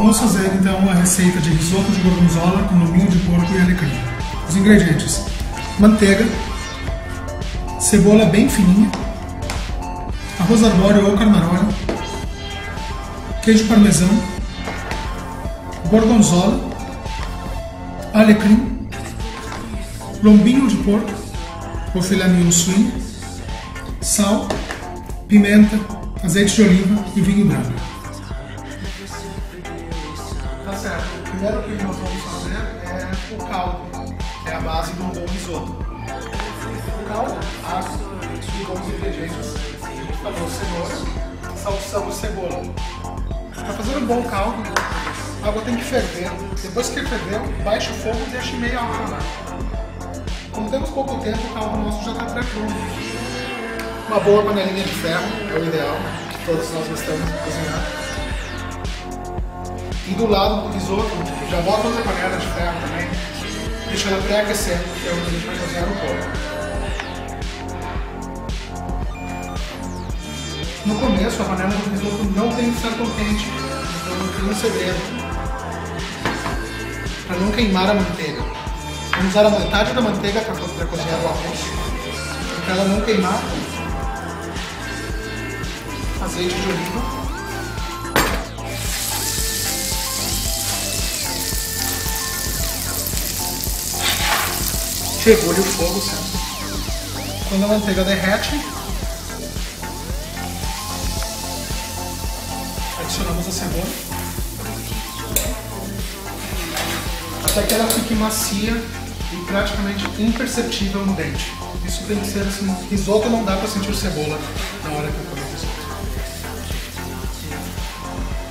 Vamos fazer então a receita de risoto de gorgonzola com lombinho de porco e alecrim. Os ingredientes: manteiga, cebola bem fininha, arroz arbóreo ou carnaroli, queijo parmesão, gorgonzola, alecrim, lombinho de porco ou filé mignon suíno, sal, pimenta, azeite de oliva e vinho branco. Tá certo. O primeiro que nós vamos fazer é o caldo, que é a base de um bom risoto. O caldo, água e bons ingredientes. A gente falou cenoura, salsição e cebola. Para fazer um bom caldo, a água tem que ferver. Depois que ferveu, baixe o fogo e deixe meia hora lá. Como temos pouco tempo, o caldo nosso já está pré-pronto. Uma boa panelinha de ferro é o ideal, que todos nós gostamos de cozinhar. E do lado do risoto, já bota outra panela de ferro também, deixa ela pré-aquecendo, que é onde a gente vai cozinhar o porco. No começo, a panela do risoto não tem que estar tão quente, então tem um segredo. Para não queimar a manteiga. Vamos usar a metade da manteiga para cozinhar o arroz, para ela não queimar. Azeite de oliva, regule o fogo sempre. Quando a manteiga derrete, adicionamos a cebola até que ela fique macia e praticamente imperceptível no dente. Isso tem que ser assim, risoto não dá para sentir cebola na hora que eu comer risoto.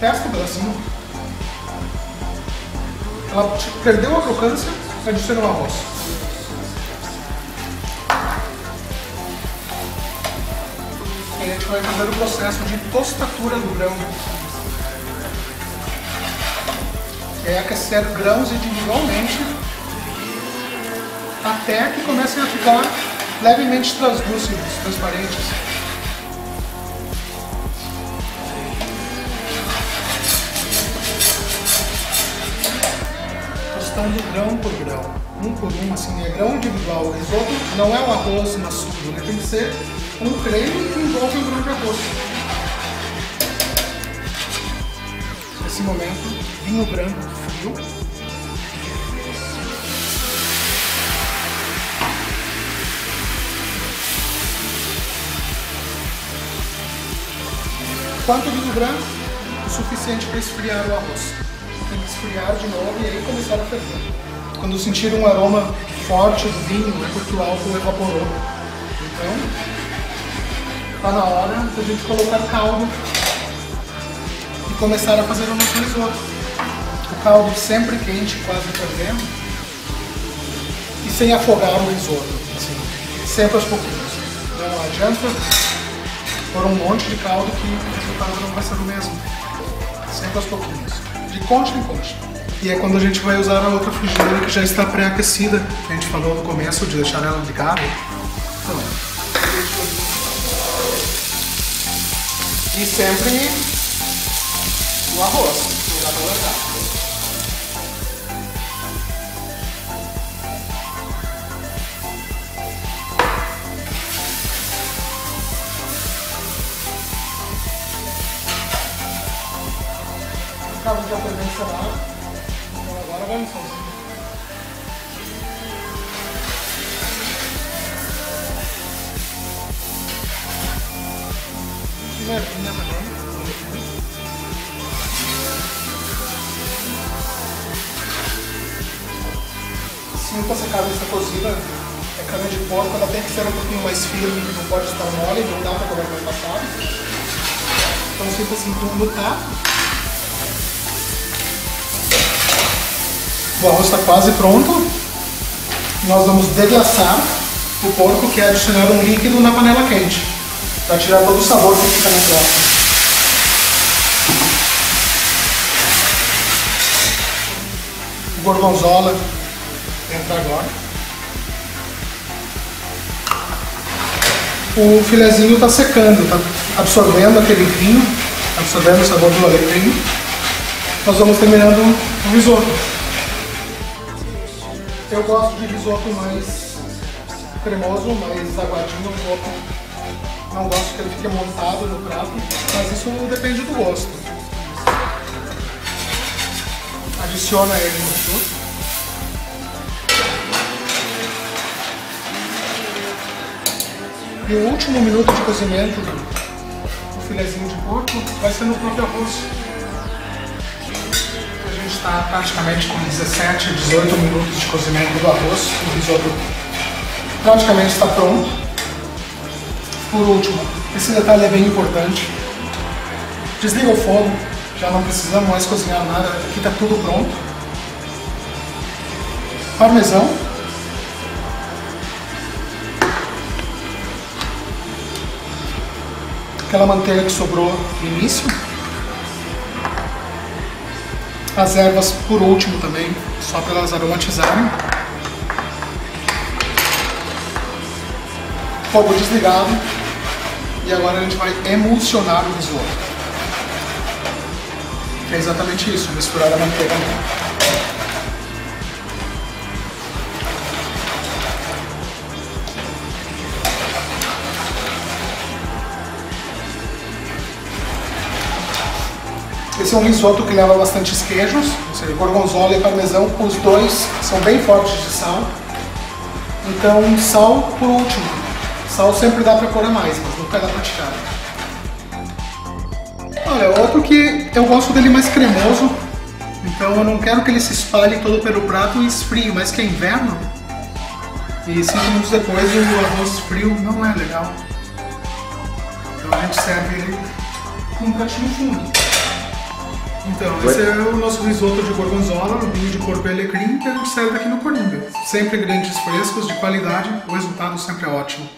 Resta um pedacinho. Ela perdeu a crocância, adiciona o arroz. E a gente vai fazer o processo de tostatura do grão. Que é aquecer grãos individualmente até que comecem a ficar levemente translúcidos, transparentes. Tostando grão por grão, um por um, assim, é grão individual. O risoto não é um arroz maçudo, ele tem que ser um creme que envolve um grão de arroz. Nesse momento, vinho branco frio. Quanto vinho branco? O suficiente para esfriar o arroz. Tem que esfriar de novo e aí começar a ferver. Quando sentir um aroma forte do vinho, é porque o álcool evaporou. Então, está na hora de a gente colocar caldo e começar a fazer o nosso risoto. O caldo sempre quente, quase fervendo, e sem afogar o risoto, assim, sempre aos pouquinhos. Não adianta pôr um monte de caldo que o resultado não vai ser o mesmo. Sempre aos pouquinhos. De concha em concha. E é quando a gente vai usar a outra frigideira que já está pré-aquecida, que a gente falou no começo de deixar ela ligada. Então, e sempre o arroz, não dá pra largar. Acaba de ferver salada, então agora vamos fazer. Mervinha também. Sinta essa cabeça cozida, é carne de porco, ela tem que ser um pouquinho mais firme, não pode estar mole, não dá para comer mais passado. Então sinta assim tudo tá. O arroz está quase pronto. Nós vamos deglaçar o porco, que é adicionar um líquido na panela quente, para tirar todo o sabor que fica na crosta. O gorgonzola entra agora. O filezinho está secando, está absorvendo aquele vinho, absorvendo o sabor do alecrim. nós vamos terminando o risoto. Eu gosto de risoto mais cremoso, mais aguadinho um pouco. Não gosto que ele fique montado no prato, mas isso depende do gosto. Adiciona ele no risoto. E o último minuto de cozimento do filezinho de porco vai ser no próprio arroz. A gente está praticamente com 17, 18 minutos de cozimento do arroz. O risoto praticamente está pronto. Por último, esse detalhe é bem importante. Desliga o fogo, já não precisamos mais cozinhar nada, aqui está tudo pronto. Parmesão. Aquela manteiga que sobrou no início. As ervas por último também, só para elas aromatizarem. Fogo desligado. E agora a gente vai emulsionar o risoto. É exatamente isso, misturar a manteiga nele. Esse é um risoto que leva bastantes queijos, ou seja, gorgonzola e parmesão, os dois são bem fortes de sal. Então, sal por último. Sal sempre dá para pôr a mais, mas nunca dá para tirar. Olha, outro que eu gosto dele mais cremoso, então eu não quero que ele se espalhe todo pelo prato e esfrie, mas que é inverno. E 5 minutos depois o arroz frio não é legal. Então a gente serve ele com um pratinho fundo. Então, esse é o nosso risoto de gorgonzola, no vinho de porco e alecrim, que a gente serve aqui no Coringa. Sempre ingredientes frescos, de qualidade, o resultado sempre é ótimo.